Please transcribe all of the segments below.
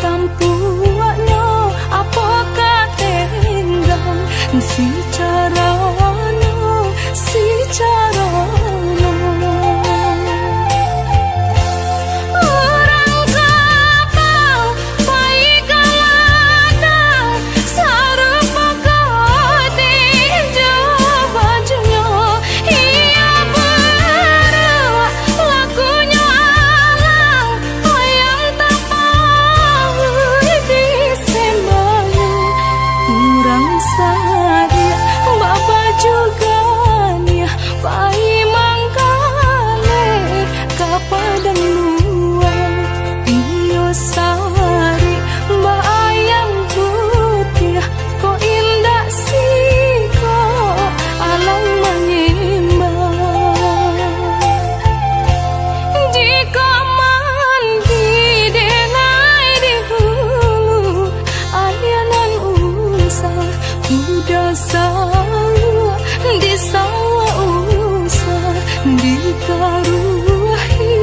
tampuaknya apakah tenggang si carano si carano orang kapal baik kaladang sarupa kadinja bajunya ia berawak lakunya alang ayam tak mau disembah kurang sadia baba juga nih pai mangkale kapadang luang iyo sari mbak ayam putih kok indah sih kok alam menyembah jika mandi denai di hulu ayanan usah kuda sawah di sawah usah dikaruhi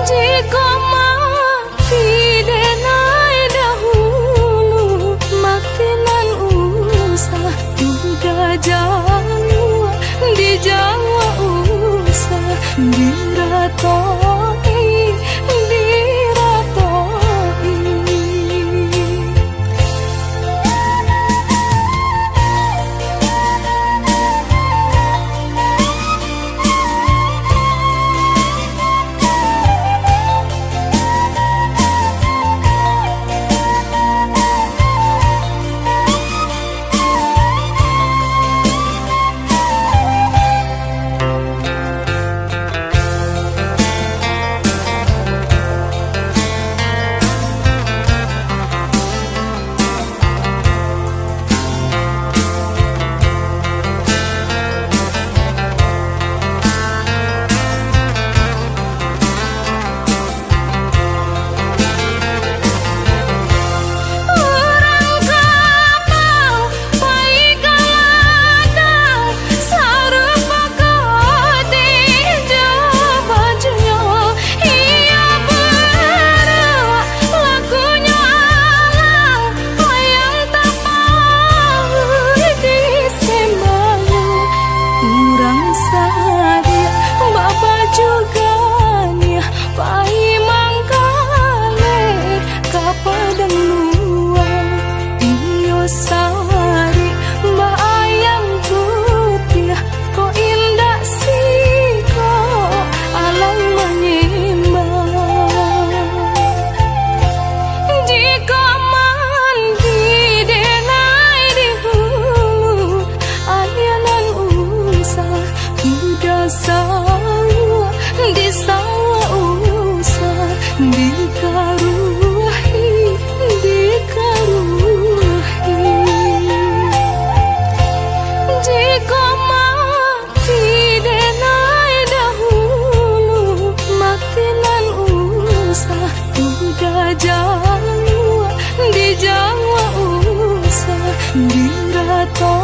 jika mati denai dahulu makinan usah kuda jawa di jawa usah diratoi sari mbak ayam putih kok indah sih kok alam menyembah jika mandi denai di hulu ayanan usah kuda sawah di sawah usah dikaruhi jika mati denai dahulu makinan usah kuda jawa di jawa usah dirato